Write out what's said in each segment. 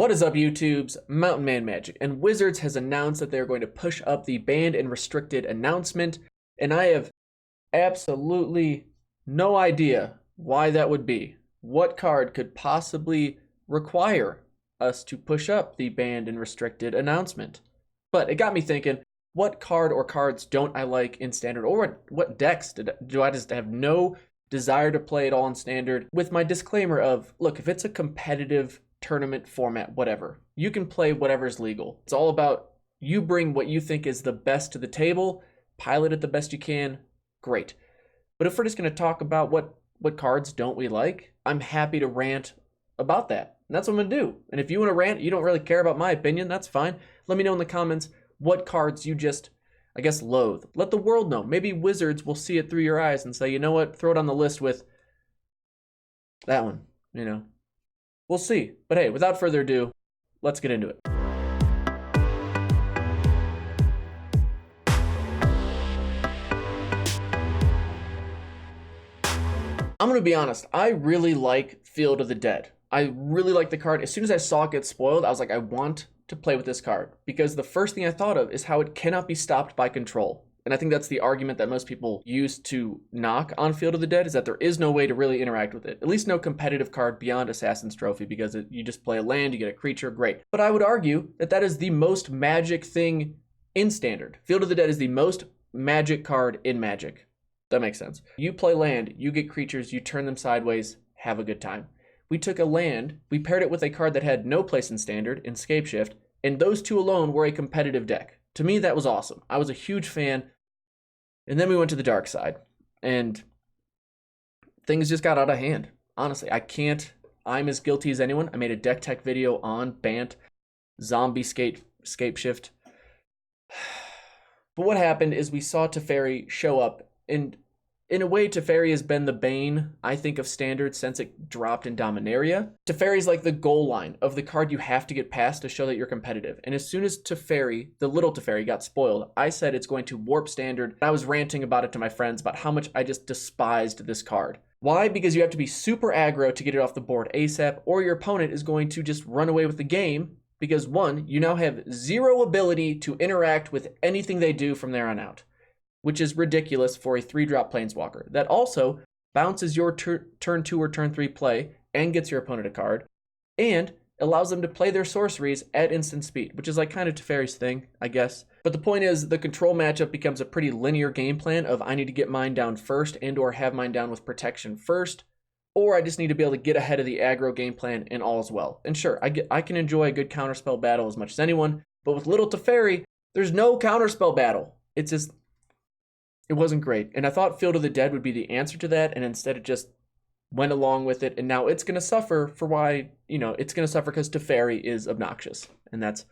What is up, YouTube's Mountain Man Magic? And Wizards has announced that they're going to push up the banned and restricted announcement, and I have absolutely no idea why that would be. What card could possibly require us to push up the banned and restricted announcement? But it got me thinking, what card or cards don't I like in Standard, or what decks do I just have no desire to play at all in Standard? With my disclaimer of, look, if it's a competitive tournament format, whatever, you can play whatever's legal. It's all about you bring what you think is the best to the table, pilot it the best you can, great. But if we're just going to talk about what cards don't we like, I'm happy to rant about that. And that's what I'm going to do. And if you want to rant, you don't really care about my opinion, that's fine. Let me know in the comments what cards you just, I guess, loathe. Let the world know. Maybe Wizards will see it through your eyes and say, you know what, throw it on the list with that one, you know. We'll see. But hey, without further ado, let's get into it. I'm going to be honest, I really like Field of the Dead. I really like the card. As soon as I saw it get spoiled, I was like, I want to play with this card. Because the first thing I thought of is how it cannot be stopped by control. And I think that's the argument that most people use to knock on Field of the Dead, is that there is no way to really interact with it. At least no competitive card beyond Assassin's Trophy, because you just play a land, you get a creature, great. But I would argue that that is the most Magic thing in Standard. Field of the Dead is the most Magic card in Magic. That makes sense. You play land, you get creatures, you turn them sideways, have a good time. We took a land, we paired it with a card that had no place in Standard, in Scapeshift, and those two alone were a competitive deck. To me, that was awesome. I was a huge fan. And then we went to the dark side, and things just got out of hand. Honestly, I'm as guilty as anyone. I made a deck tech video on Bant, Zombie Scapeshift. But what happened is we saw Teferi show up, and in a way, Teferi has been the bane, I think, of Standard since it dropped in Dominaria. Teferi's like the goal line of the card you have to get past to show that you're competitive. And as soon as Teferi, the little Teferi, got spoiled, I said it's going to warp Standard. I was ranting about it to my friends about how much I just despised this card. Why? Because you have to be super aggro to get it off the board ASAP, or your opponent is going to just run away with the game. Because one, you now have zero ability to interact with anything they do from there on out, which is ridiculous for a 3-drop Planeswalker. That also bounces your turn 2 or turn 3 play and gets your opponent a card, and allows them to play their sorceries at instant speed, which is like kind of Teferi's thing, I guess. But the point is, the control matchup becomes a pretty linear game plan of I need to get mine down first and or have mine down with protection first, or I just need to be able to get ahead of the aggro game plan and all is well. And sure, I can enjoy a good counterspell battle as much as anyone, but with little Teferi, there's no counterspell battle. It's just, it wasn't great. And I thought Field of the Dead would be the answer to that, and instead it just went along with it, and now it's going to suffer for why, you know, it's going to suffer because Teferi is obnoxious. And that's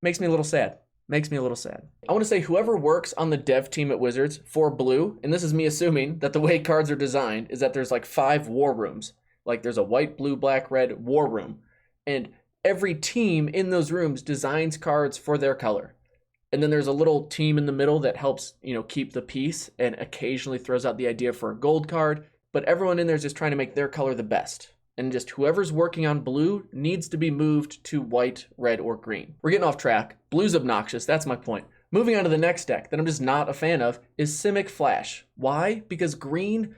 makes me a little sad. Makes me a little sad. I want to say whoever works on the dev team at Wizards for blue, and this is me assuming that the way cards are designed is that there's like 5 war rooms. Like there's a white, blue, black, red war room. And every team in those rooms designs cards for their color. And then there's a little team in the middle that helps, you know, keep the peace and occasionally throws out the idea for a gold card. But everyone in there is just trying to make their color the best. And just whoever's working on blue needs to be moved to white, red, or green. We're getting off track. Blue's obnoxious. That's my point. Moving on to the next deck that I'm just not a fan of is Simic Flash. Why? Because green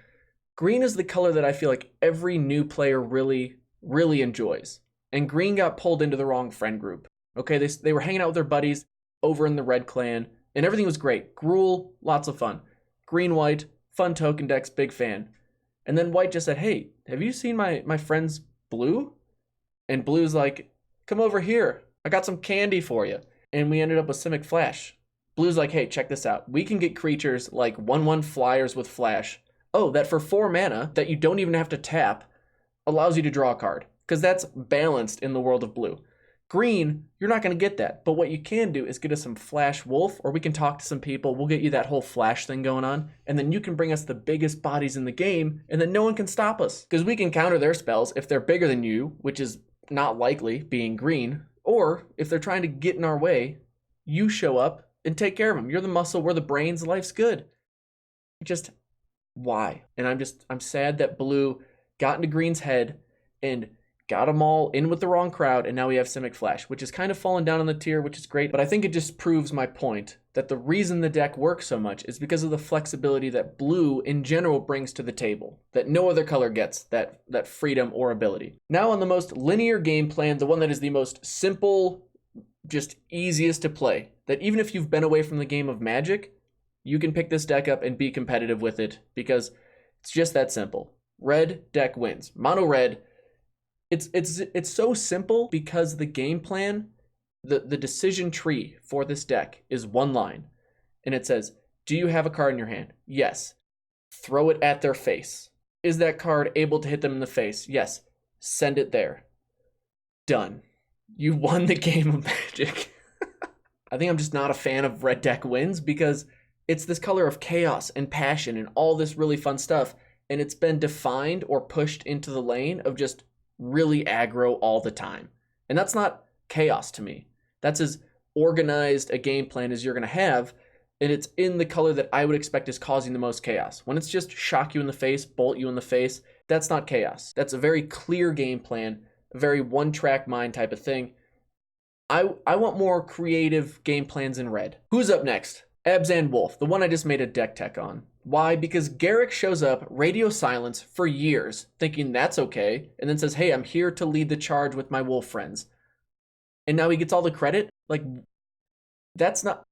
is the color that I feel like every new player really, really enjoys. And green got pulled into the wrong friend group. Okay, they were hanging out with their buddies over in the red clan, and everything was great. Gruul, lots of fun. Green, white, fun token decks, big fan. And then white just said, hey, have you seen my friend's blue? And blue's like, come over here. I got some candy for you. And we ended up with Simic Flash. Blue's like, hey, check this out. We can get creatures like 1/1 flyers with flash. Oh, that for 4 mana that you don't even have to tap allows you to draw a card. Because that's balanced in the world of blue. Green, you're not going to get that. But what you can do is get us some Flash Wolf, or we can talk to some people. We'll get you that whole Flash thing going on. And then you can bring us the biggest bodies in the game, and then no one can stop us. Because we can counter their spells if they're bigger than you, which is not likely, being green. Or if they're trying to get in our way, you show up and take care of them. You're the muscle, we're the brains, life's good. Just, why? And I'm sad that blue got into green's head and got them all in with the wrong crowd, and now we have Simic Flash, which is kind of fallen down on the tier, which is great, but I think it just proves my point that the reason the deck works so much is because of the flexibility that blue in general brings to the table, that no other color gets, that freedom or ability. Now on the most linear game plan, the one that is the most simple, just easiest to play, that even if you've been away from the game of Magic, you can pick this deck up and be competitive with it because it's just that simple. Red deck wins. Mono red. It's so simple because the game plan, the decision tree for this deck is one line. And it says, do you have a card in your hand? Yes. Throw it at their face. Is that card able to hit them in the face? Yes. Send it there. Done. You won the game of Magic. I think I'm just not a fan of red deck wins because it's this color of chaos and passion and all this really fun stuff. And it's been defined or pushed into the lane of just really aggro all the time. And that's not chaos to me. That's as organized a game plan as you're going to have. And it's in the color that I would expect is causing the most chaos. When it's just shock you in the face, bolt you in the face, that's not chaos. That's a very clear game plan, a very one-track mind type of thing. I want more creative game plans in red. Who's up next? Abzan Wolf, the one I just made a deck tech on. Why? Because Garrick shows up, radio silence for years, thinking that's okay, and then says, hey, I'm here to lead the charge with my wolf friends. And now he gets all the credit? Like, that's not...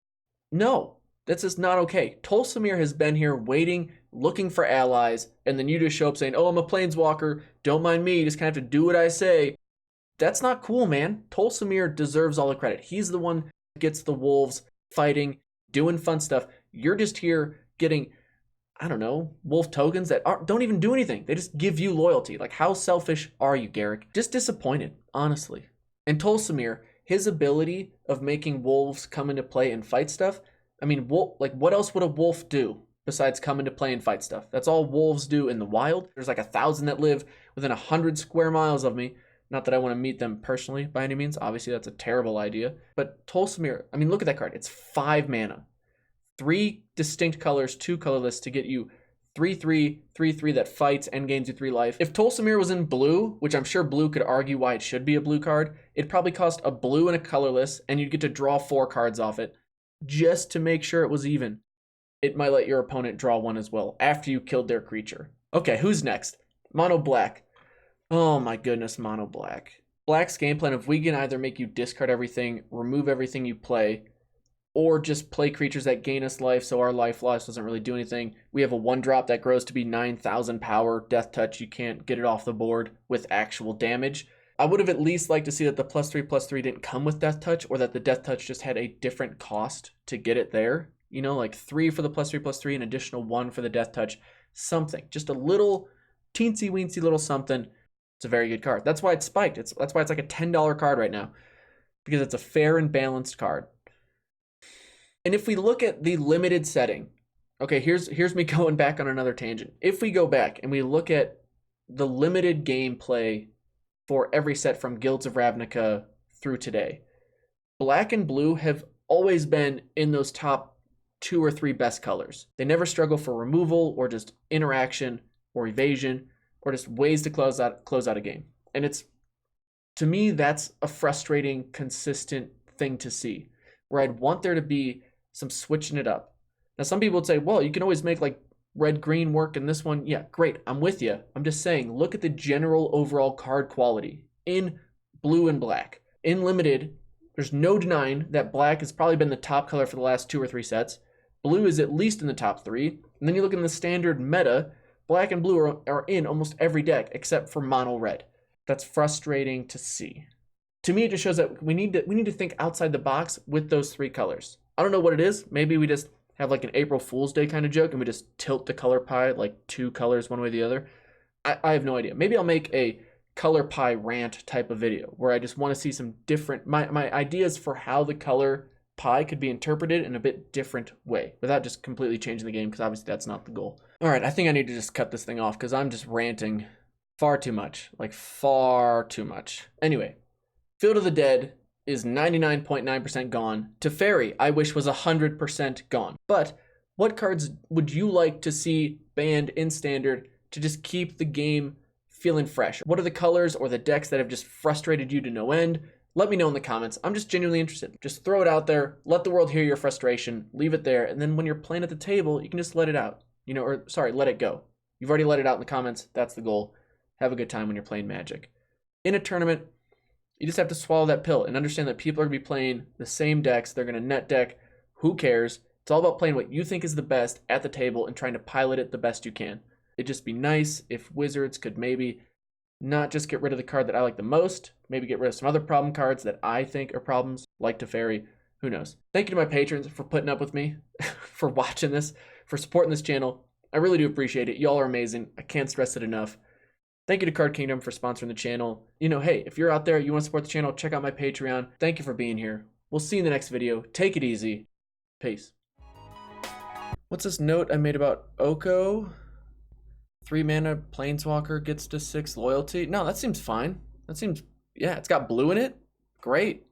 No, that's just not okay. Tolsimir has been here waiting, looking for allies, and then you just show up saying, oh, I'm a planeswalker, don't mind me, you just kind of have to do what I say. That's not cool, man. Tolsimir deserves all the credit. He's the one that gets the wolves fighting, doing fun stuff. You're just here getting, I don't know, wolf tokens that don't even do anything. They just give you loyalty. Like, how selfish are you, Garrick? Just disappointed, honestly. And Tolsimir, his ability of making wolves come into play and fight stuff, I mean, what else would a wolf do besides come into play and fight stuff? That's all wolves do in the wild. There's like 1,000 that live within 100 square miles of me. Not that I want to meet them personally by any means. Obviously, that's a terrible idea. But Tolsimir, I mean, look at that card. It's 5 mana. 3 distinct colors, 2 colorless to get you 3/3, 3/3 that fights and gains you 3 life. If Tolsimir was in blue, which I'm sure blue could argue why it should be a blue card, it'd probably cost a blue and a colorless, and you'd get to draw 4 cards off it just to make sure it was even. It might let your opponent draw 1 as well after you killed their creature. Okay, who's next? Mono black. Oh my goodness, mono black. Black's game plan, if we can either make you discard everything, remove everything you play, or just play creatures that gain us life so our life loss doesn't really do anything. We have a 1-drop that grows to be 9,000 power, death touch, you can't get it off the board with actual damage. I would have at least liked to see that the +3/+3 didn't come with death touch, or that the death touch just had a different cost to get it there. You know, like 3 for the +3/+3, an additional 1 for the death touch, something. Just a little teensy weensy little something. It's a very good card. That's why it's spiked. That's why it's like a $10 card right now, because it's a fair and balanced card. And if we look at the limited setting, okay, here's me going back on another tangent. If we go back and we look at the limited gameplay for every set from Guilds of Ravnica through today, black and blue have always been in those top 2 or 3 best colors. They never struggle for removal or just interaction or evasion, or just ways to close out a game. And it's, to me, that's a frustrating, consistent thing to see, where I'd want there to be some switching it up. Now, some people would say, well, you can always make like red-green work in this one. Yeah, great, I'm with you. I'm just saying, look at the general overall card quality in blue and black. In limited, there's no denying that black has probably been the top color for the last 2 or 3 sets. Blue is at least in the top 3. And then you look in the standard meta, black and blue are in almost every deck except for mono red. That's frustrating to see. To me, it just shows that we need to think outside the box with those 3 colors. I don't know what it is. Maybe we just have like an April Fool's Day kind of joke and we just tilt the color pie like 2 colors one way or the other. I have no idea. Maybe I'll make a color pie rant type of video where I just want to see some different, my ideas for how the color pie could be interpreted in a bit different way without just completely changing the game, because obviously that's not the goal. All right, I think I need to just cut this thing off because I'm just ranting far too much, like far too much. Anyway, Field of the Dead is 99.9% gone. Teferi, I wish was 100% gone. But what cards would you like to see banned in Standard to just keep the game feeling fresh? What are the colors or the decks that have just frustrated you to no end? Let me know in the comments. I'm just genuinely interested. Just throw it out there, let the world hear your frustration, leave it there, and then when you're playing at the table, you can just let it out. Let it go. You've already let it out in the comments. That's the goal. Have a good time when you're playing Magic. In a tournament, you just have to swallow that pill and understand that people are going to be playing the same decks. They're going to net deck. Who cares? It's all about playing what you think is the best at the table and trying to pilot it the best you can. It'd just be nice if Wizards could maybe not just get rid of the card that I like the most, maybe get rid of some other problem cards that I think are problems, like Teferi. Who knows? Thank you to my patrons for putting up with me, for watching this, for supporting this channel. I really do appreciate it. Y'all are amazing. I can't stress it enough. Thank you to Card Kingdom for sponsoring the channel. Hey, if you're out there, you want to support the channel, check out my Patreon. Thank you for being here. We'll see you in the next video. Take it easy. Peace. What's this note I made about Oko? 3 mana Planeswalker gets to 6 loyalty. No, that seems fine. Yeah, it's got blue in it. Great.